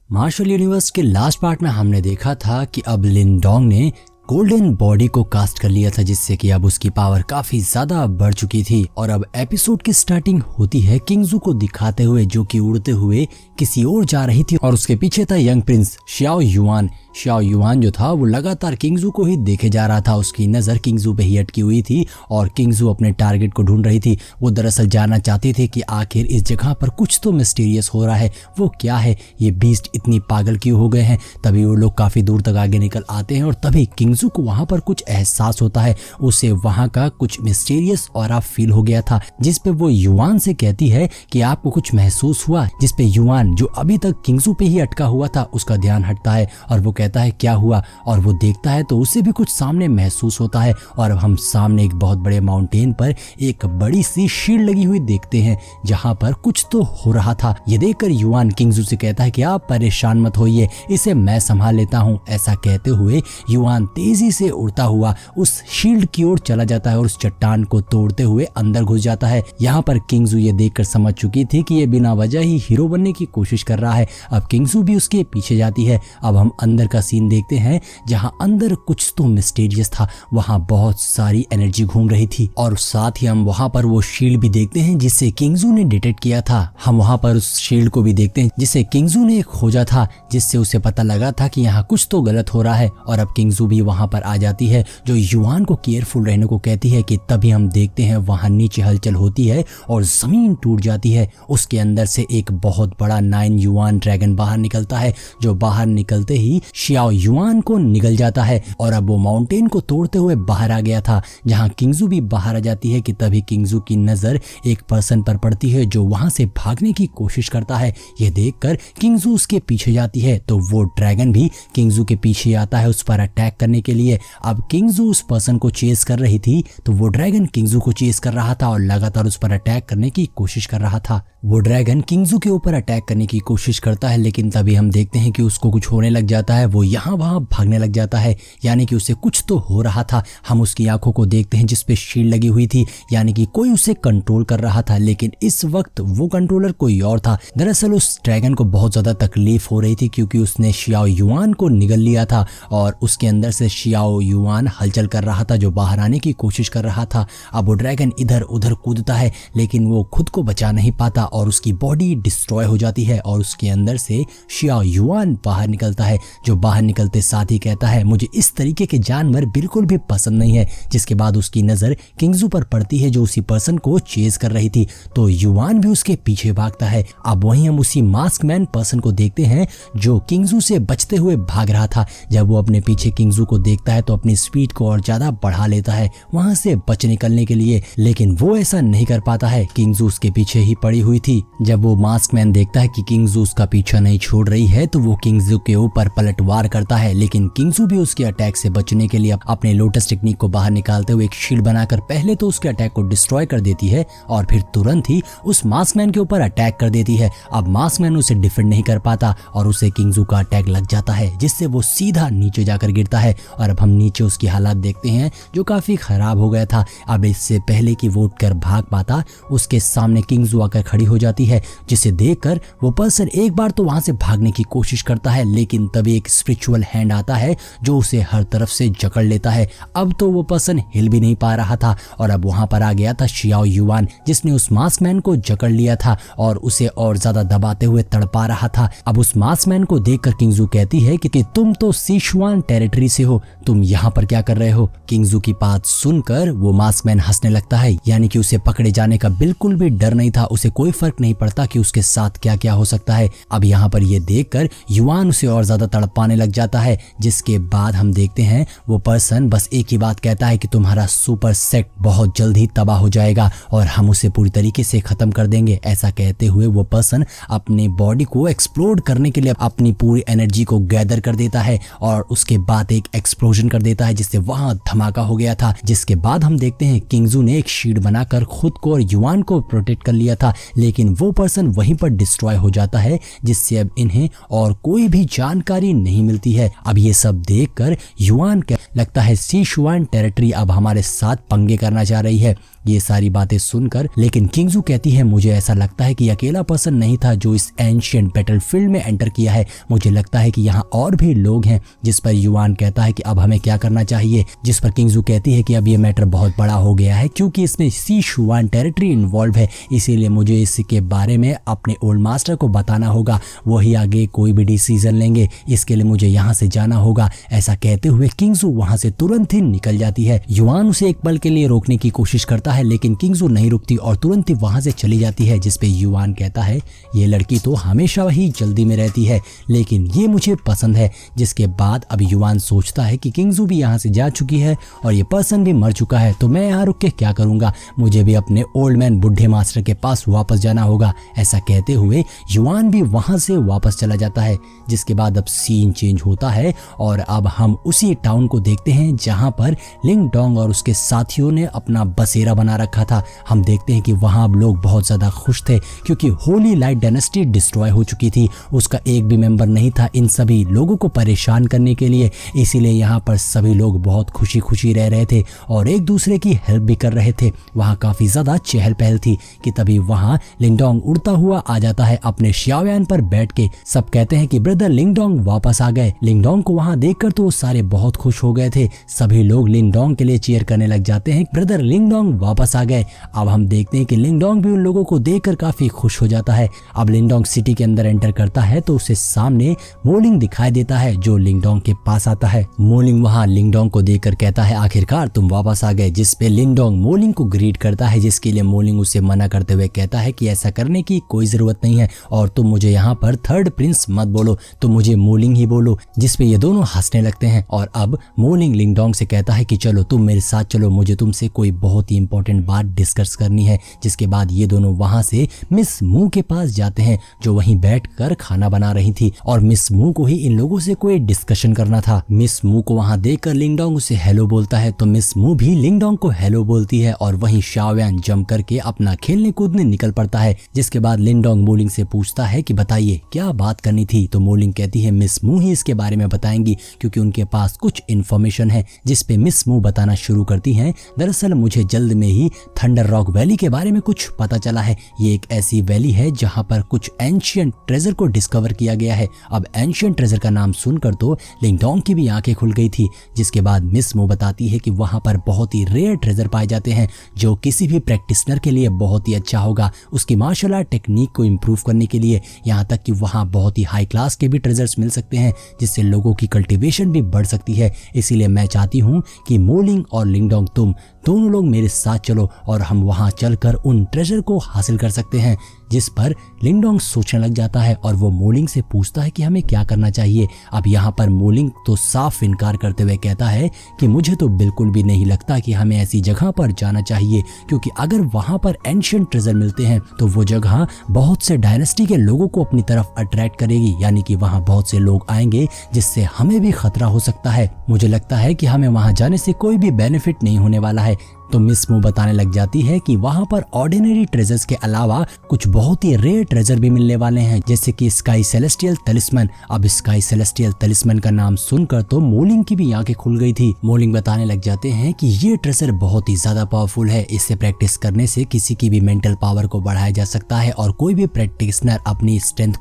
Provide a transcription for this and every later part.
Martial universe के last part में हमने देखा था कि अब लिनडोंग ने गोल्डन बॉडी को कास्ट कर लिया था, जिससे कि अब उसकी पावर काफी ज्यादा बढ़ चुकी थी। और अब एपिसोड की स्टार्टिंग होती है किंगजू को दिखाते हुए, जो कि उड़ते हुए किसी और जा रही थी और उसके पीछे था यंग प्रिंस श्याओ युआन। श्याओ युआन जो था वो लगातार किंगजू को ही देखे जा रहा था, उसकी नजर किंगजू पे ही अटकी हुई थी और किंगजू अपने टारगेट को ढूंढ रही थी। वो दरअसल जानना चाहती थी कि आखिर इस जगह पर कुछ तो मिस्टीरियस हो रहा है, वो क्या है, ये बीस्ट इतनी पागल क्यों हो गए हैं। तभी वो लोग काफी दूर तक आगे निकल आते हैं और तभी किंगजू को वहां पर कुछ एहसास होता है। उसे वहां का कुछ मिस्टीरियस ऑरा फील हो गया था, जिसपे वो युआन से कहती है कि आपको कुछ महसूस हुआ, जिसपे युआन जो अभी तक किंगजू पे ही अटका हुआ था उसका ध्यान हटता है और वो कहता है क्या हुआ, और वो देखता है तो उसे भी कुछ सामने महसूस होता है। और अब हम सामने एक बहुत बड़े माउंटेन पर एक बड़ी सी शील्ड लगी हुई देखते हैं, जहां पर कुछ तो हो रहा था। ये देखकर युआन किंगजू से कहता है कि आप परेशान मत होइए, इसे मैं संभाल लेता हूँ। ऐसा कहते हुए युआन तेजी से उड़ता हुआ उस शील्ड की ओर चला जाता है और उस चट्टान को तोड़ते हुए अंदर घुस जाता है। यहाँ पर किंगजू ये देखकर समझ चुकी थी कि ये बिना वजह ही हीरो बनने की कोशिश कर रहा है। अब किंगजू भी उसके पीछे जाती है। अब हम अंदर का सीन देखते हैं, जहां अंदर कुछ तो मिस्टीरियस था। वहां बहुत सारी एनर्जी घूम रही थी और साथ ही हम वहां पर वो शील्ड भी देखते हैं जिसे किंगजू ने डिटेक्ट किया था। हम वहां पर उस शील्ड को भी देखते हैं जिसे किंगजू ने खोजा था, जिससे उसे पता लगा था कि यहाँ कुछ तो गलत हो रहा है। और अब किंगजू भी वहां पर आ जाती है, जो युआन को केयरफुल रहने को कहती है। कि तभी हम देखते हैं वहां नीचे हलचल होती है और जमीन टूट जाती है। उसके अंदर से एक बहुत बड़ा 9 युआन ड्रैगन बाहर निकलता है, जो बाहर निकलते ही श्याओ युआन को निगल जाता है। और अब वो माउंटेन को तोड़ते हुए बाहर आ गया था, जहां किंगजू भी बाहर आ जाती है। कि तभी किंगजू की नजर एक पर्सन पर पड़ती है, जो वहां से भागने की कोशिश करता है। ये देखकर किंगजू उसके पीछे जाती है, तो वो ड्रैगन भी किंगजू के पीछे आता है उस पर अटैक करने के लिए। अब किंगजू उस पर्सन को चेस कर रही थी, तो वो ड्रैगन किंगजू को चेस कर रहा था और लगातार उस पर अटैक करने की कोशिश कर रहा था। वो ड्रैगन किंगजू के ऊपर अटैक करने की कोशिश करता है, लेकिन तभी हम देखते हैं कि उसको कुछ होने लग जाता है। वो यहाँ वहां भागने लग जाता है, यानी कि उसे कुछ तो हो रहा था। हम उसकी आंखों को देखते हैं जिसपे शील्ड लगी हुई थी, यानी कि कोई उसे कंट्रोल कर रहा था। लेकिन इस वक्त वो कंट्रोलर कोई और था। दरअसल उस ड्रैगन को बहुत ज्यादा तकलीफ हो रही थी, क्योंकि उसने श्याओ युआन को निगल लिया था और उसके अंदर से श्याओ युआन हलचल कर रहा था, जो बाहर आने की कोशिश कर रहा था। अब वो ड्रैगन इधर उधर कूदता है, लेकिन वो खुद को बचा नहीं पाता और उसकी बॉडी डिस्ट्रॉय हो जाती है और उसके अंदर से श्याओ युआन बाहर निकलता है, जो बाहर निकलते साथ ही कहता है मुझे इस तरीके के जानवर बिल्कुल भी पसंद नहीं है। जिसके बाद उसकी नजर किंगजू पर पड़ती है, जो उसी पर्सन को चेज कर रही थी, तो युआन भी उसके पीछे भागता है। अब वहीं हम उसी मास्क मैन पर्सन को देखते हैं, जो किंगजू से बचते हुए भाग रहा था। जब वो अपने पीछे किंगजू को देखता है तो अपनी स्पीड को और ज्यादा बढ़ा लेता है वहां से बच निकलने के लिए, लेकिन वो ऐसा नहीं कर पाता है। किंगजू उसके पीछे ही पड़ी हुई थी। जब वो मास्क मैन देखता है कि किंगजू उसका पीछा नहीं छोड़ रही है, तो वो किंगजू के ऊपर पलटवार करता है, लेकिन किंगजू भी उसके अटैक से बचने के लिए अपने लोटस टेक्निक को बाहर निकालते हुए एक शील्ड बनाकर पहले तो उसके अटैक को डिस्ट्रॉय कर देती है और फिर तुरंत ही उस मास्क मैन के ऊपर अटैक कर देती है। अब मास्क मैन उसे डिफेंड नहीं कर पाता और उसे किंगजू का अटैक लग जाता है, जिससे वो सीधा नीचे जाकर गिरता है। और अब हम नीचे उसकी हालात देखते हैं, जो काफी खराब हो गया था। अब इससे पहले कि वो उठकर भाग पाता, उसके सामने किंगजू आकर खड़ी हो जाती है, जिसे देखकर वो पर्सन एक बार तो वहां से भागने की कोशिश करता है, लेकिन तभी एक स्पिरिचुअल हैंड आता है जो उसे हर तरफ से जकड़ लेता है। अब तो वो पर्सन हिल भी नहीं पा रहा था और अब वहां पर आ गया था श्याओ युआन, जिसने उस मास्क मैन को जकड़ लिया था और उसे और ज्यादा दबाते हुए तड़पा रहा था। अब उस मास्क मैन को देखकर किंगजू कहती है कि तुम तो सिचुआन टेरिटरी से हो, तुम यहाँ पर क्या कर रहे हो। किंगजू की बात सुनकर वो मास्क मैन हंसने लगता है, यानी कि उसे पकड़े जाने का बिल्कुल भी डर नहीं था। उसे कोई फर्क नहीं पड़ता कि उसके साथ क्या क्या हो सकता है। अब यहाँ पर ये देखकर युआन उसे और ज्यादा तड़पाने लग जाता है, जिसके बाद हम देखते हैं वो पर्सन बस एक ही बात कहता है कि तुम्हारा सुपर सेट बहुत जल्द ही तबाह हो जाएगा और हम उसे पूरी तरीके से खत्म कर देंगे। ऐसा कहते हुए वो पर्सन अपनी बॉडी को एक्सप्लोड करने के लिए अपनी पूरी एनर्जी को गैदर कर देता है और उसके बाद एक एक्सप्लोजन कर देता है, जिससे वहां धमाका हो गया था। जिसके बाद हम देखते हैं किंगजू ने एक शील्ड बनाकर खुद को और युआन को प्रोटेक्ट कर लिया था, लेकिन वो पर्सन वहीं पर डिस्ट्रॉय हो जाता है, जिससे अब इन्हें और कोई भी जानकारी नहीं मिलती है। अब ये सब देखकर युआन लगता है सिचुआन टेरिटरी अब हमारे साथ पंगे करना चाह रही है। ये सारी बातें सुनकर लेकिन किंगजू कहती है मुझे ऐसा लगता है कि अकेला पर्सन नहीं था जो इस एंशिएंट बैटलफील्ड में एंटर किया है, मुझे लगता है कि यहाँ और भी लोग हैं। जिस पर युआन कहता है कि अब हमें क्या करना चाहिए, जिस पर किंगजू कहती है कि अब ये मैटर बहुत बड़ा हो गया है क्योंकि इसमें सिचुआन टेरिटरी इन्वॉल्व है, इसीलिए मुझे इसके बारे में अपने ओल्ड मास्टर को बताना होगा, वही आगे कोई भी डिसीजन लेंगे, इसके लिए मुझे यहाँ से जाना होगा। ऐसा कहते हुए किंगजू वहाँ से तुरंत ही निकल जाती है। युआन उसे एक पल के लिए रोकने की कोशिश करता है लेकिन किंगजू नहीं रुकती और तुरंत ही वहाँ से चली जाती है। जिस पे युआन कहता है ये लड़की तो हमेशा ही जल्दी में रहती है लेकिन ये मुझे पसंद है। जिसके बाद अब युआन सोचता है कि किंगजू भी यहाँ से जा चुकी है और ये पर्सन भी मर चुका है तो मैं यहाँ रुक के क्या करूंगा, मुझे भी अपने ओल्ड मैन बुढ़े मास्टर के पास वापस जाना होगा। ऐसा कहते हुए युआन भी वहां से वापस चला जाता है। जिसके बाद अब सीन चेंज होता है और अब हम उसी टाउन को देखते हैं जहां पर लिंग डोंग और उसके साथियों ने अपना बसेरा बना रखा था। हम देखते हैं कि वहां अब लोग बहुत ज्यादा खुश थे क्योंकि होली लाइट डायनेस्टी डिस्ट्रॉय हो चुकी थी, उसका एक भी मेंबर नहीं था इन सभी लोगों को परेशान करने के लिए, इसीलिए यहाँ पर सभी लोग बहुत खुशी खुशी रह रहे थे और एक दूसरे की हेल्प भी कर रहे थे। वहाँ काफी ज्यादा चहल पहल थी कि तभी वहाँ लिंगडोंग उड़ता हुआ आ जाता है अपने श्याओयान पर बैठ के। सब कहते हैं कि ब्रदर लिंगडोंग वापस आ गए। लिंगडोंग को वहाँ देखकर तो सारे बहुत खुश हो गए थे, सभी लोग लिंगडोंग के लिए चीयर करने लग जाते हैं, ब्रदर लिंगडोंग वापस आ गए। अब हम देखते हैं कि लिंगडोंग भी उन लोगों को देखकर काफी खुश हो जाता है। अब लिंगडोंग सिटी के अंदर एंटर करता है तो उसे सामने मोलिंग दिखाई देता है जो लिंगडोंग के पास आता है। मोलिंग वहाँ लिंगडोंग को देखकर कहता है आखिरकार तुम वापस आ गए, जिस पे लिंगडोंग मोलिंग को ग्रीट करता है, जिसके लिए मोलिंग उसे मना करते हुए कहता है कि ऐसा करने की कोई जरूरत नहीं है और तुम मुझे यहाँ पर थर्ड प्रिंस मत बोलो, तुम मुझे मोलिंग ही बोलो। जिस पे ये दोनों हंसने लगते हैं और अब मोलिंग लिंगडोंग से कहता है कि चलो तुम मेरे साथ चलो, मुझे तुमसे कोई बहुत ही इंपॉर्टेंट बात डिस्कस करनी है। जिसके बाद ये दोनों वहां से मिस मू के पास जाते हैं जो वहीं बैठकर खाना बना रही थी और मिस मू को ही इन लोगों से कोई डिस्कशन करना था। मिस मू को वहां देखकर लिंगडोंग उसे हेलो बोलता है तो मिस मू भी लिंगडोंग को हेलो बोलती है और वहीं शाओयान जम करके अपना खेलने कूदने निकल पड़ता है। जिसके बाद लिंगडोंग मोलिंग से पूछता है कि बताइए क्या बात करनी थी, तो मोलिंग कहती है मिस मू ही इसके बारे में बताएंगी क्योंकि उनके पास कुछ इन्फॉर्मेशन है। जिस पे मिस मू बताना शुरू करती हैं, दरअसल मुझे जल्द में ही थंडर रॉक वैली के बारे में कुछ पता चला है। ये एक ऐसी वैली है जहां पर कुछ एंशिएंट ट्रेजर को डिस्कवर किया गया है। अब एंशिएंट ट्रेजर का नाम सुनकर तो लिंगडोंग की भी आंखें खुल गई थी। जिसके बाद मिस मू बताती है कि वहां पर बहुत ही रेयर ट्रेजर पाए जाते हैं जो किसी भी प्रैक्टिशनर के लिए बहुत ही अच्छा होगा, उसकी मार्शल आर्ट टेक्निक को इम्प्रूव करने के लिए। यहाँ तक कि वहाँ बहुत ही हाई क्लास के भी ट्रेजर्स मिल सकते हैं जिससे लोगों की कल्टीवेशन भी बढ़ सकती है। इसीलिए मैं चाहती हूँ कि मोलिंग और लिंगडोंग तुम दोनों लोग मेरे साथ चलो और हम वहाँ चलकर उन ट्रेजर को हासिल कर सकते हैं। जिस पर लिंगडोंग सोचने लग जाता है और वो मोलिंग से पूछता है कि हमें क्या करना चाहिए। अब यहाँ पर मोलिंग तो साफ इनकार करते हुए कहता है कि मुझे तो बिल्कुल भी नहीं लगता कि हमें ऐसी जगह पर जाना चाहिए क्योंकि अगर वहाँ पर एंशिएंट ट्रेजर मिलते हैं तो वो जगह बहुत से डायनेस्टी के लोगों को अपनी तरफ अट्रैक्ट करेगी, यानी कि वहाँ बहुत से लोग आएंगे जिससे हमें भी खतरा हो सकता है। मुझे लगता है कि हमें वहाँ जाने से कोई भी बेनिफिट नहीं होने वाला है। तो मिस मू बताने लग जाती है कि वहां पर ऑर्डिनरी ट्रेजर्स के अलावा कुछ बहुत ही रेयर ट्रेजर भी मिलने वाले हैं जैसे कि स्काई सेलेस्टियल तलिस्मन। अब स्काई सेलेस्टियल तलिस्मन का नाम सुनकर तो मोलिंग की भी आंखें खुल गई थी। मोलिंग बताने लग जाते हैं कि ये ट्रेजर बहुत ही ज्यादा पावरफुल है, इससे प्रैक्टिस करने से किसी की भी मेंटल पावर को बढ़ाया जा सकता है और कोई भी प्रैक्टिशनर अपनी स्ट्रेंथ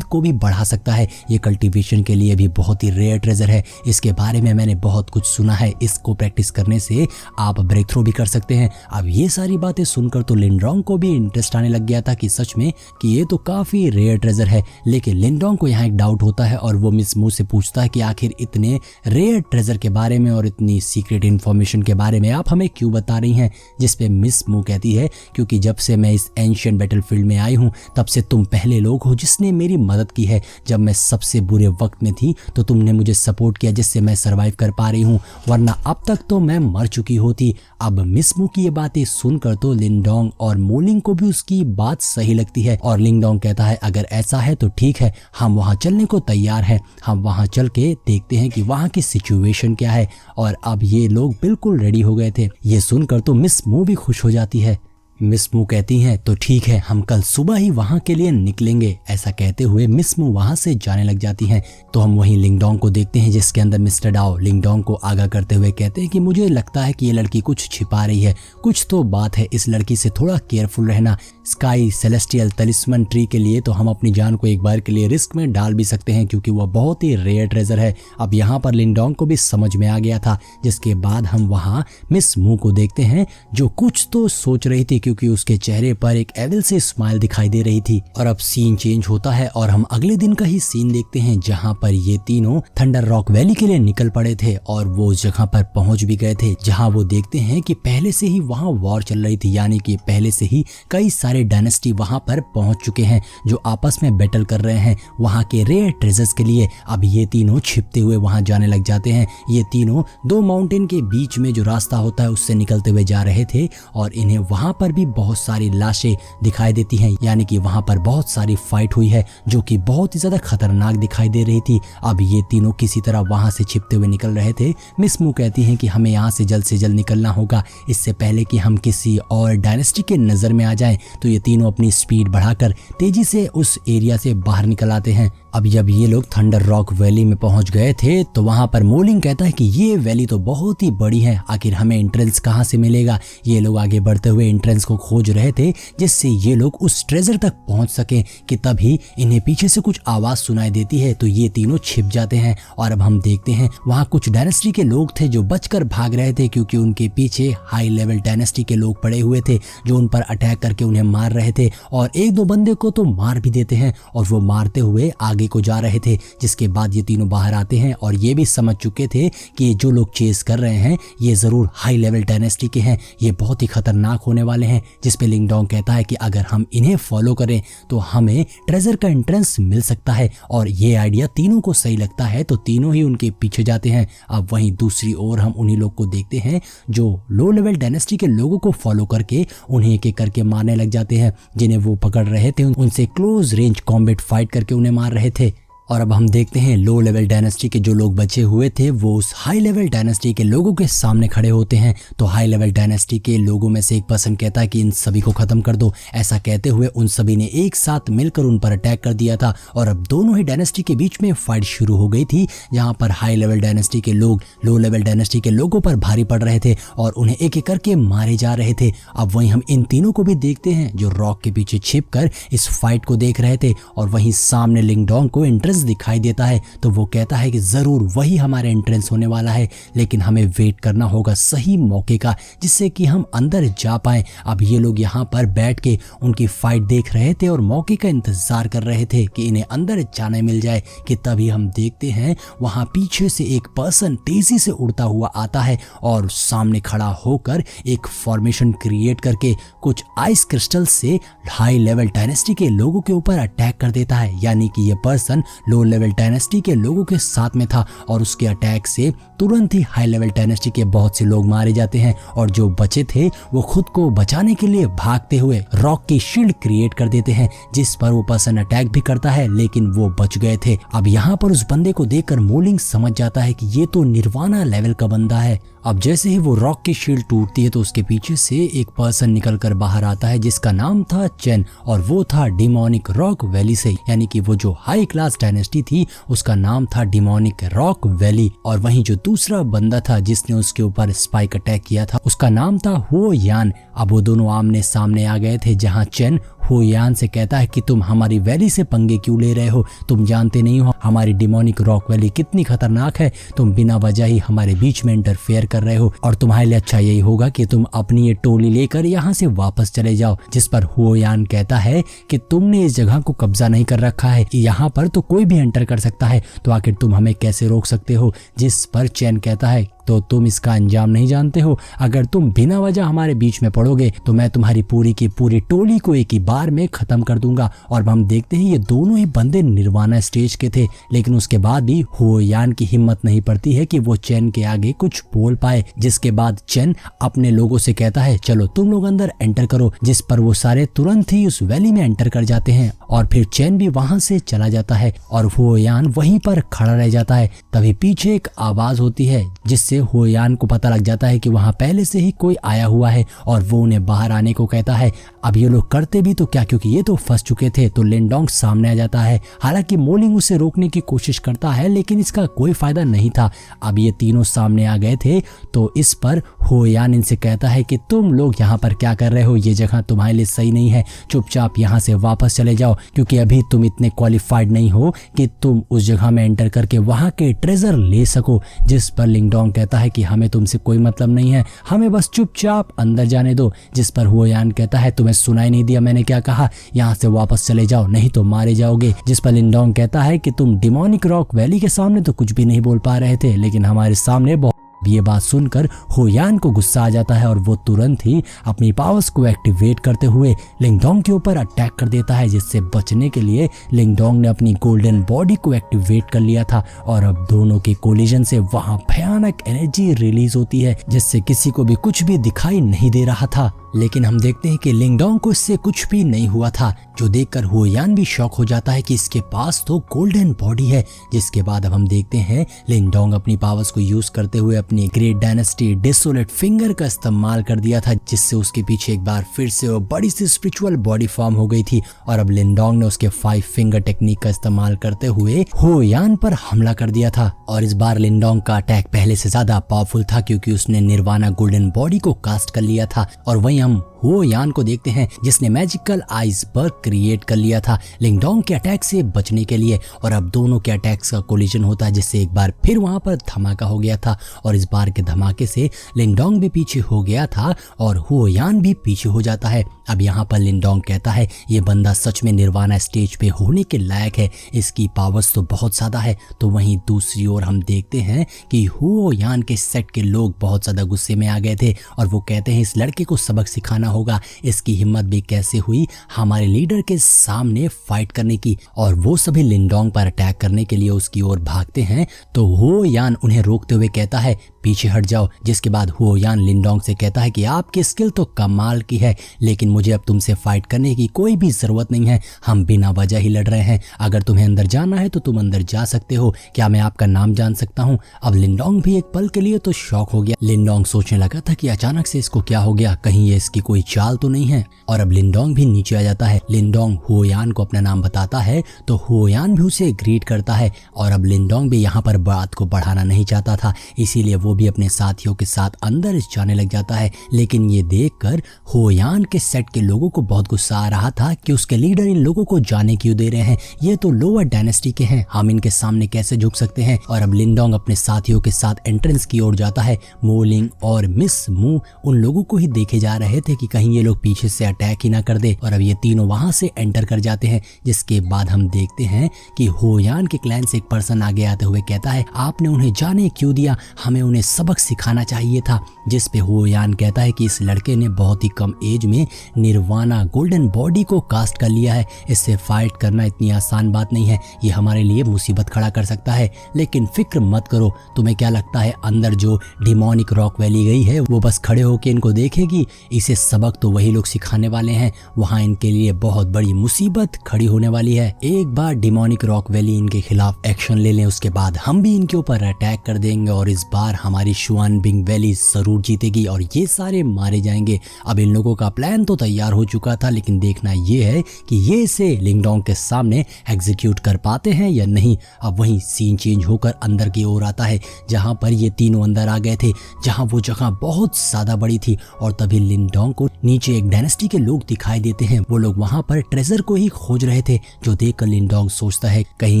को भी बढ़ा सकता है। ये कल्टीवेशन के लिए भी बहुत ही रेयर ट्रेजर है, इसके बारे में मैंने बहुत कुछ सुना है, इसको प्रैक्टिस करने से आप ब्रेक थ्रू भी कर सकते हैं। अब ये सारी बातें सुनकर तो लिंगडोंग को भी इंटरेस्ट आने लग गया था कि सच में कि ये तो काफी रेयर ट्रेजर है। लेकिन लिंगडोंग को यहाँ एक डाउट होता है और वो मिस मू से पूछता है कि आखिर इतने रेयर ट्रेजर के बारे में और इतनी सीक्रेट इन्फॉर्मेशन के बारे में आप हमें क्यों बता रही हैं। जिस पे मिस मू कहती है क्योंकि जब से मैं इस एंशिएंट बैटलफील्ड में आई हूँ तब से तुम पहले लोग हो जिसने मेरी मदद की है। जब मैं सबसे बुरे वक्त में थी तो तुमने मुझे सपोर्ट किया जिससे मैं सर्वाइव कर पा रही हूँ, वरना अब तक तो मैं मर चुकी होती। अब मिस मू की ये बातें सुनकर तो लिंगडोंग और मोलिंग को भी उसकी बात सही लगती है और लिंगडोंग कहता है अगर ऐसा है तो ठीक है, हम वहां चलने को तैयार हैं, हम वहां चल के देखते हैं कि वहां की सिचुएशन क्या है। और अब ये लोग बिल्कुल रेडी हो गए थे। ये सुनकर तो मिस मू भी खुश हो जाती है। मिस मू कहती हैं तो ठीक है, हम कल सुबह ही वहाँ के लिए निकलेंगे। ऐसा कहते हुए मिस मू वहाँ से जाने लग जाती हैं। तो हम वहीं लिंगडोंग को देखते हैं जिसके अंदर मिस्टर डाओ लिंगडोंग को आगाह करते हुए कहते हैं कि मुझे लगता है कि ये लड़की कुछ छिपा रही है, कुछ तो बात है, इस लड़की से थोड़ा केयरफुल रहना। स्काई सेलेस्टियल तलिस्मन ट्री के लिए तो हम अपनी जान को एक बार के लिए रिस्क में डाल भी सकते हैं क्योंकि वह बहुत ही रेयर ट्रेजर है। अब यहाँ पर लिंगडोंग को भी समझ में आ गया था। जिसके बाद हम वहाँ मिस मू को देखते हैं जो कुछ तो सोच रही थी क्योंकि उसके चेहरे पर एक एविल से स्माइल दिखाई दे रही थी। और अब सीन चेंज होता है और हम अगले दिन का ही सीन देखते हैं जहाँ पर ये तीनों थंडर रॉक वैली के लिए निकल पड़े थे और वो उस जगह पर पहुंच भी गए थे जहाँ वो देखते हैं कि पहले से ही वहाँ वॉर चल रही थी, यानी कि पहले से ही कई सारे डायनेस्टी वहां पर पहुंच चुके हैं जो आपस में बैटल कर रहे हैं वहां के रेयर ट्रेजर्स के लिए। अब ये तीनों छिपते हुए वहां जाने लग जाते हैं। ये तीनों दो माउंटेन के बीच में जो रास्ता होता है उससे निकलते हुए जा रहे थे और इन्हें वहां पर भी बहुत सारी लाशें दिखाई देती हैं, यानी कि वहां पर बहुत सारी फाइट हुई है जो कि बहुत ही ज्यादा खतरनाक दिखाई दे रही थी। अब ये तीनों किसी तरह वहां से छिपते हुए निकल रहे थे। मिस मू कहती हैं कि हमें यहाँ से जल्द निकलना होगा इससे पहले कि हम किसी और डायनेस्टी के नजर में आ जाएं। तो ये तीनों अपनी स्पीड बढ़ाकर तेजी से उस एरिया से बाहर निकल आते हैं। अब जब ये लोग थंडर रॉक वैली में पहुंच गए थे तो वहां पर मोलिंग कहता है कि ये वैली तो बहुत ही बड़ी है, आखिर हमें एंट्रेंस कहां से मिलेगा। ये लोग आगे बढ़ते हुए एंट्रेंस को खोज रहे थे जिससे ये लोग उस ट्रेजर तक पहुंच सके कि तभी इन्हें पीछे से कुछ आवाज सुनाई देती है। तो ये तीनों छिप जाते हैं और अब हम देखते हैं वहां कुछ डायनेस्टी के लोग थे जो बचकर भाग रहे थे क्योंकि उनके पीछे हाई लेवल डायनेस्टी के लोग पड़े हुए थे जो उन पर अटैक करके उन्हें मार रहे थे और एक दो बंदे को तो मार भी देते हैं और वो मारते हुए आगे को जा रहे थे। जिसके बाद ये तीनों बाहर आते हैं और ये भी समझ चुके थे कि ये जो लोग चेस कर रहे हैं ये जरूर हाई लेवल डायनेस्टी के हैं, ये बहुत ही खतरनाक होने वाले हैं। जिस पे लिंगडोंग कहता है कि अगर हम इन्हें फॉलो करें तो हमें ट्रेजर का एंट्रेंस मिल सकता है और ये आइडिया तीनों को सही लगता है तो तीनों ही उनके पीछे जाते हैं। अब वहीं दूसरी ओर हम उन्हीं लोग को देखते हैं जो लो लेवल डायनेस्टी के लोगों को फॉलो करके उन्हें एक एक करके मारने लग जाते हैं। जिन्हें वो पकड़ रहे थे उनसे क्लोज रेंज कॉम्बैट फाइट करके उन्हें मार रहे थे। और अब हम देखते हैं लो लेवल डायनेस्टी के जो लोग बचे हुए थे वो उस हाई लेवल डायनेस्टी के लोगों के सामने खड़े होते हैं। तो हाई लेवल डायनेस्टी के लोगों में से एक पर्सन कहता है कि इन सभी को खत्म कर दो। ऐसा कहते हुए उन सभी ने एक साथ मिलकर उन पर अटैक कर दिया था और अब दोनों ही डायनेस्टी के बीच में फाइट शुरू हो गई थी जहां पर हाई लेवल डायनेस्टी के लोग लो लेवल डायनेस्टी के लोगों पर भारी पड़ रहे थे और उन्हें एक एक करके मारे जा रहे थे। अब वहीं हम इन तीनों को भी देखते हैं जो रॉक के पीछे छिपकर इस फाइट को देख रहे थे और वहीं सामने लिंगडोंग को एंट्रेंस दिखाई देता है। तो वो कहता है कि जरूर वही हमारा एंट्रेंस होने वाला है लेकिन हमें वेट करना होगा सही मौके का जिससे कि हम अंदर जा पाएं। अब ये लोग यहाँ पर बैठ के उनकी फाइट देख रहे थे और मौके का इंतजार कर रहे थे कि इन्हें अंदर जाने मिल जाए कि तभी हम देखते हैं वहां पीछे से एक पर्सन तेजी से उड़ता हुआ आता है और सामने खड़ा होकर एक फॉर्मेशन क्रिएट करके कुछ आइस क्रिस्टल से हाई लेवल डायनेस्टी के लोगों के ऊपर अटैक कर देता है। यानी कि ये पर्सन लो लेवल डायनेस्टी के लोगों के साथ में था और उसके अटैक से तुरंत ही हाई लेवल डायनेस्टी के बहुत से लोग मारे जाते हैं और जो बचे थे वो खुद को बचाने के लिए भागते हुए रॉक की शील्ड क्रिएट कर देते हैं जिस पर वो पर्सन अटैक भी करता है लेकिन वो बच गए थे। अब यहाँ पर उस बंदे को देखकर मोलिंग समझ जाता है कि ये तो निर्वाणा लेवल का बंदा है। अब जैसे ही वो रॉक की शील्ड टूटती है तो उसके पीछे से एक पर्सन निकलकर बाहर आता है जिसका नाम था चेन और वो था डिमोनिक रॉक वैली से, यानी कि वो जो हाई क्लास डायनेस्टी थी उसका नाम था डिमोनिक रॉक वैली। और वहीं जो दूसरा बंदा था जिसने उसके ऊपर स्पाइक अटैक किया था उसका नाम था हो यान। अब वो दोनों आमने सामने आ गए थे जहाँ चेन हो यान से कहता है कि तुम हमारी वैली से पंगे क्यों ले रहे हो, तुम जानते नहीं हो हमारी डिमोनिक रॉक वैली कितनी खतरनाक है, तुम बिना वजह ही हमारे बीच में इंटरफेयर कर रहे हो और तुम्हारे लिए अच्छा यही होगा कि तुम अपनी ये टोली लेकर यहाँ से वापस चले जाओ। जिस पर हो यान कहता है कि तुमने इस जगह को कब्जा नहीं कर रखा है, यहाँ पर तो कोई भी एंटर कर सकता है, तो आखिर तुम हमें कैसे रोक सकते हो। जिस पर चैन कहता है तो तुम इसका अंजाम नहीं जानते हो, अगर तुम बिना वजह हमारे बीच में पड़ोगे तो मैं तुम्हारी पूरी की पूरी टोली को एक ही बार में खत्म कर दूंगा। और हम देखते हैं ये दोनों ही बंदे निर्वाणा स्टेज के थे लेकिन उसके बाद भी हो यान की हिम्मत नहीं पड़ती है कि वो चैन के आगे कुछ बोल पाए। जिसके बाद चैन अपने लोगों से कहता है चलो तुम लोग अंदर एंटर करो, जिस पर वो सारे तुरंत ही उस वैली में एंटर कर जाते हैं और फिर चैन भी वहां से चला जाता है और हो यान वहीं पर खड़ा रह जाता है। तभी पीछे एक आवाज होती है जिससे होयान को पता लग जाता है कि वहाँ पहले से ही कोई आया हुआ है और वो उन्हें बाहर आने को कहता है। अब ये लोग करते भी तो क्या, क्योंकि ये तो फंस चुके थे। तो लिनडोंग सामने आ जाता है। हालांकि मोलिंग उसे रोकने की कोशिश करता है लेकिन इसका कोई फायदा नहीं था। अब ये तीनों सामने आ गए थे तो इस पर होयान इनसे कहता है कि तुम लोग यहाँ पर क्या कर रहे हो, ये जगह तुम्हारे लिए सही नहीं है, चुपचाप यहाँ से वापस चले जाओ, क्योंकि अभी तुम इतने क्वालिफाइड नहीं हो कि तुम उस जगह में एंटर करके वहाँ के ट्रेजर ले सको। जिस पर लिनडोंग कहता है कि हमें तुमसे कोई मतलब नहीं है, हमें बस चुपचाप अंदर जाने दो। जिस पर होयान कहता है तुम्हें सुनाई नहीं दिया मैंने क्या कहा, यहाँ से वापस चले जाओ नहीं तो मारे जाओगे। जिस पर लिनडोंग कहता है कि तुम डिमोनिक रॉक वैली के सामने तो कुछ भी नहीं बोल पा रहे थे, लेकिन हमारे सामने बहुत। ये बात सुनकर होयान को गुस्सा आ जाता है और वो तुरंत ही अपनी पावर्स को एक्टिवेट करते हुए लिंगडोंग के ऊपर अटैक कर देता है। जिससे बचने के लिए लिंगडोंग ने अपनी गोल्डन बॉडी को एक्टिवेट कर लिया था और अब दोनों के कोलिजन से वहां भयानक एनर्जी रिलीज होती है जिससे किसी को भी कुछ भी दिखाई नहीं दे रहा था। लेकिन हम देखते हैं कि लिंगडोंग को इससे कुछ भी नहीं हुआ था, जो देखकर होयान भी शॉक हो जाता है कि इसके पास तो गोल्डन बॉडी है। जिसके बाद अब हम देखते हैं लिंगडोंग अपनी पावर्स को यूज करते हुए अपनी ग्रेट डायनेस्टी डिसोलेट फिंगर का इस्तेमाल कर दिया था, जिससे उसके पीछे एक बार फिर से वो बड़ी सी स्पिरिचुअल बॉडी फॉर्म हो गई थी। और अब लिंगडोंग ने उसके 5 फिंगर टेक्निक का इस्तेमाल करते हुए होयान पर हमला कर दिया था। और इस बार लिंगडोंग का अटैक पहले से ज्यादा पावरफुल था क्योंकि उसने निर्वाणा गोल्डन बॉडी को कास्ट कर लिया था। और वहीं हम होयान को देखते हैं जिसने मैजिकल आइसबर्ग क्रिएट कर लिया था लिंगडोंग के अटैक से बचने के लिए। और अब दोनों के अटैक्स का कोलिजन होता है जिससे एक बार फिर वहां पर धमाका हो गया था। और इस बार के धमाके से लिंगडोंग भी पीछे हो गया था और होयान भी पीछे हो जाता है। अब यहाँ पर लिंगडोंग कहता है ये बंदा सच में निर्वाणा स्टेज पे होने के लायक है, इसकी पावर्स तो बहुत ज्यादा है। तो वहीं दूसरी ओर हम देखते हैं कि होयान के सेट के लोग बहुत ज्यादा गुस्से में आ गए थे और वो कहते हैं इस लड़के को सबक सिखाना होगा, इसकी हिम्मत भी कैसे हुई हमारे लीडर के सामने फाइट करने की। और वो सभी लिंगडोंग पर अटैक करने के लिए उसकी ओर भागते हैं तो होयान उन्हें रोकते हुए कहता है पीछे हट जाओ। जिसके बाद होयान लिंगडोंग से कहता है कि आपकी स्किल तो कमाल की है, लेकिन मुझे अब तुमसे फाइट करने की कोई भी जरूरत नहीं है, हम बिना वजह ही लड़ रहे हैं। अगर तुम्हें अंदर जाना है तो तुम अंदर जा सकते हो, क्या मैं आपका नाम जान सकता हूँ? अब लिंगडोंग भी एक पल के लिए तो शॉक हो गया। लिंगडोंग सोचने लगा था कि अचानक से इसको क्या हो गया, कहीं ये इसकी कोई चाल तो नहीं है। और अब लिंगडोंग भी नीचे आ जाता है। लिंगडोंग होयान को अपना नाम बताता है तो होयान भी उसे ग्रीट करता है। और अब लिंगडोंग भी यहाँ पर बात को बढ़ाना नहीं चाहता था, इसीलिए वो भी अपने साथियों के साथ अंदर जाने लग जाता है। लेकिन ये देखकर होयान के सेट के लोगों को बहुत गुस्सा आ रहा था कि उसके लीडर इन लोगों को जाने क्यों दे रहे हैं, ये तो लोअर डायनेस्टी के हैं, हम इनके सामने कैसे झुक सकते हैं। और अब लिंगडोंग अपने साथियों के साथ एंट्रेंस की ओर जाता है। मोलिंग और मिस मू उन लोगों को ही देखे जा रहे थे कि कहीं ये लोग पीछे से अटैक ही ना कर दे। और अब ये तीनों वहां से एंटर कर जाते हैं। जिसके बाद हम देखते हैं कि होयान के क्लैन से एक पर्सन आगे आते हुए कहता है आपने उन्हें जाने क्यों दिया, हमें उन्हें सबक सिखाना चाहिए था। जिस पे होयान कहता है कि इस लड़के ने बहुत ही कम एज में निर्वाणा गोल्डन बॉडी को कास्ट कर लिया है, इससे फाइट करना इतनी आसान बात नहीं है, ये हमारे लिए मुसीबत खड़ा कर सकता है। लेकिन फिक्र मत करो, तुम्हें क्या लगता है अंदर जो डिमोनिक रॉक वैली गई है वो बस खड़े होकर इनको देखेगी? इसे सबक तो वही लोग सिखाने वाले हैं, वहां इनके लिए बहुत बड़ी मुसीबत खड़ी होने वाली है। एक बार डिमोनिक रॉक वैली इनके खिलाफ एक्शन ले लें उसके बाद हम भी इनके ऊपर अटैक कर देंगे और इस बार हमारी शुआनबिंग वैली जरूर जीतेगी और ये सारे मारे जाएंगे। अब इन लोगों का प्लान तो तैयार हो चुका था, लेकिन देखना ये है कि ये इसे लिंगडोंग के सामने एग्जीक्यूट कर पाते हैं या नहीं। अब वहीं सीन चेंज होकर अंदर की ओर आता है जहां पर ये तीनों अंदर आ गए थे, जहां वो जगह बहुत ज्यादा बड़ी थी। और तभी लिंगडोंग को नीचे एक डायनेस्टी के लोग दिखाई देते हैं, वो लोग वहां पर ट्रेजर को ही खोज रहे थे। जो देखकर लिंगडोंग सोचता है कहीं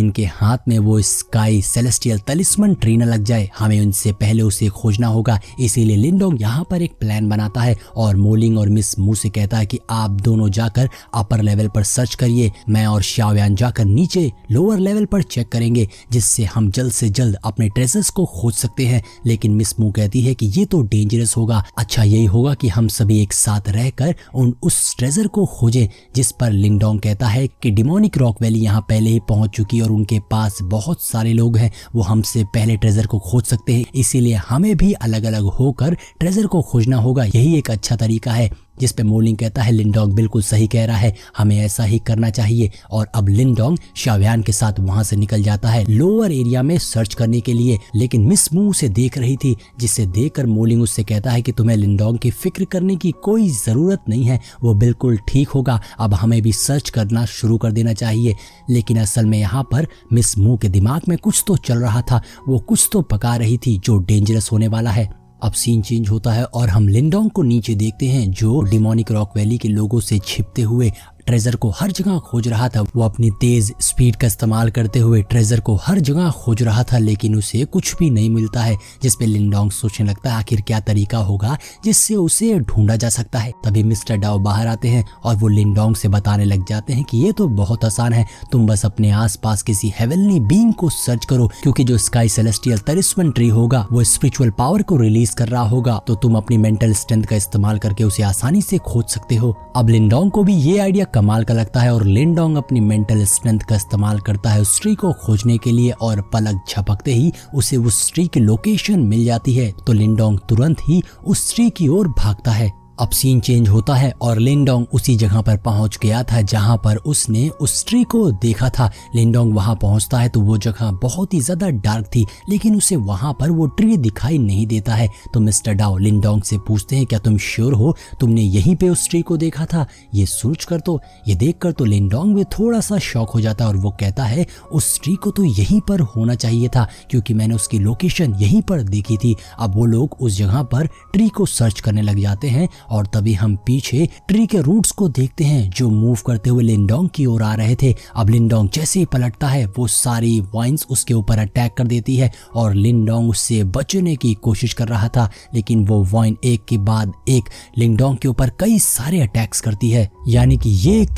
इनके हाथ में वो स्काई सेलेस्टियल तलिस्मन ट्री न लग जाए, हमें उनसे पहले उसे खोजना होगा। इसीलिए लिंगडोंग यहाँ पर एक प्लान बनाता है और मोलिंग और मिस मू से कहता है कि आप दोनों जाकर अपर लेवल पर सर्च करिए, मैं और शाओयान जाकर नीचे लोअर लेवल पर चेक करेंगे, जिससे हम जल्द से जल्द अपने ट्रेजर्स को खोज सकते हैं। लेकिन मिस मू कहती है कि ये तो डेंजरस होगा, अच्छा यही होगा कि हम सभी एक साथ रहकर उस ट्रेजर को खोजें। जिस पर लिंगडोंग कहता है कि डिमोनिक रॉक वैली यहाँ पहले ही पहुंच चुकी है और उनके पास बहुत सारे लोग हैं, वो हमसे पहले ट्रेजर को खोज सकते हैं, इसीलिए हमें भी अलग अलग होकर मिलकर ट्रेजर को खोजना होगा, यही एक अच्छा तरीका है। जिस पे मोलिंग कहता है लिनडोंग बिल्कुल सही कह रहा है, हमें ऐसा ही करना चाहिए। और अब लिनडोंग शाव्यान के साथ वहां से निकल जाता है लोअर एरिया में सर्च करने के लिए, लेकिन मिस मू उसे देख रही थी, जिसे देखकर मोलिंग उससे कहता है कि तुम्हें लिनडोंग की फिक्र करने की कोई जरूरत नहीं है, वो बिल्कुल ठीक होगा, अब हमें भी सर्च करना शुरू कर देना चाहिए। लेकिन असल में यहाँ पर मिस मू के दिमाग में कुछ तो चल रहा था, वो कुछ तो पका रही थी जो डेंजरस होने वाला है। अब सीन चेंज होता है और हम लिनडोंग को नीचे देखते हैं जो डिमोनिक रॉक वैली के लोगों से छिपते हुए ट्रेजर को हर जगह खोज रहा था। वो अपनी तेज स्पीड का इस्तेमाल करते हुए ट्रेजर को हर जगह खोज रहा था, लेकिन उसे कुछ भी नहीं मिलता है, जिसपे लिनडोंग सोचने लगता है आखिर क्या तरीका होगा जिससे उसे ढूंढा जा सकता है। तभी मिस्टर डाओ बाहर आते हैं और वो लिनडोंग से बताने लग जाते हैं कि ये तो बहुत आसान है, तुम बस अपने आसपास किसी हेवनली बीइंग को सर्च करो, क्योंकि जो स्काई सेलेस्टियल तलिस्मन ट्री होगा वो स्पिरिचुअल पावर को रिलीज कर रहा होगा, तो तुम अपनी मेंटल स्ट्रेंथ का इस्तेमाल करके उसे आसानी से खोज सकते हो। अब लिनडोंग को भी ये आइडिया कमाल का लगता है और लिनडोंग अपनी मेंटल स्ट्रेंथ का इस्तेमाल करता है उस ट्री को खोजने के लिए, और पलक झपकते ही उसे उस ट्री की लोकेशन मिल जाती है, तो लिनडोंग तुरंत ही उस ट्री की ओर भागता है। अब सीन चेंज होता है और लिनडोंग उसी जगह पर पहुंच गया था जहां पर उसने उस ट्री को देखा था। लिनडोंग वहां पहुंचता है तो वो जगह बहुत ही ज्यादा डार्क थी, लेकिन उसे वहां पर वो ट्री दिखाई नहीं देता है। तो मिस्टर डाओ लिनडोंग से पूछते हैं क्या तुम श्योर हो तुमने यहीं पे उस ट्री को देखा था? ये देखकर तो लिनडोंग भी थोड़ा सा शॉक हो जाता है और वो कहता है उस ट्री को तो यहीं पर होना चाहिए था, क्योंकि मैंने उसकी लोकेशन यहीं पर देखी थी। अब वो लोग उस जगह पर ट्री को सर्च करने लग जाते हैं और तभी हम पीछे ट्री के रूट्स को देखते हैं जो मूव करते हुए लिनडोंग की ओर आ रहे थे। अब लिनडोंग जैसे ही पलटता है वो सारी वाइन्स उसके ऊपर अटैक कर देती है और लिनडोंग उससे बचने की कोशिश कर रहा था, लेकिन वो वाइन एक के बाद एक लिनडोंग के ऊपर कई सारे अटैक्स करती है। यानी कि ये एक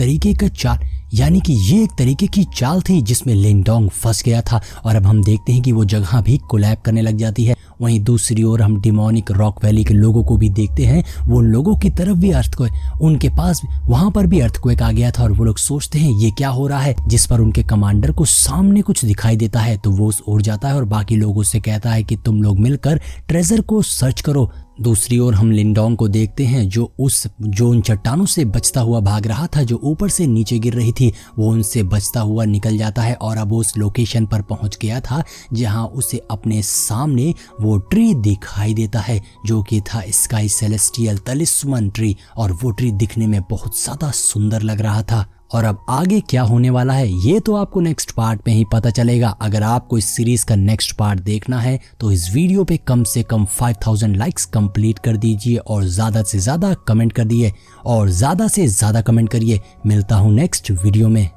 तरीके की चाल थी जिसमें लिनडोंग फंस गया था। और अब हम देखते हैं कि वो जगह भी कोलैप करने लग जाती है। वहीं दूसरी ओर हम डिमोनिक रॉक वैली के लोगों को भी देखते हैं, वो लोगों की तरफ भी अर्थक्वेक, उनके पास वहां पर भी अर्थक्वेक आ गया था और वो लोग सोचते हैं ये क्या हो रहा है, जिस पर उनके कमांडर को सामने कुछ दिखाई देता है तो वो उड़ जाता है और बाकी लोगों से कहता है कि तुम लोग मिलकर ट्रेजर को सर्च करो। दूसरी ओर हम लिनडोंग को देखते हैं जो उन चट्टानों से बचता हुआ भाग रहा था जो ऊपर से नीचे गिर रही थी, वो उनसे बचता हुआ निकल जाता है और अब उस लोकेशन पर पहुंच गया था जहां उसे अपने सामने वो ट्री दिखाई देता है जो कि था स्काई सेलेस्टियल तलिस्मन ट्री, और वो ट्री दिखने में बहुत ज्यादा सुंदर लग रहा था। और अब आगे क्या होने वाला है ये तो आपको नेक्स्ट पार्ट में ही पता चलेगा। अगर आपको इस सीरीज का नेक्स्ट पार्ट देखना है तो इस वीडियो पे कम से कम 5000 लाइक्स कंप्लीट कर दीजिए और ज्यादा से ज्यादा कमेंट कर दिए और ज्यादा से ज्यादा कमेंट करिए। मिलता हूँ नेक्स्ट वीडियो में।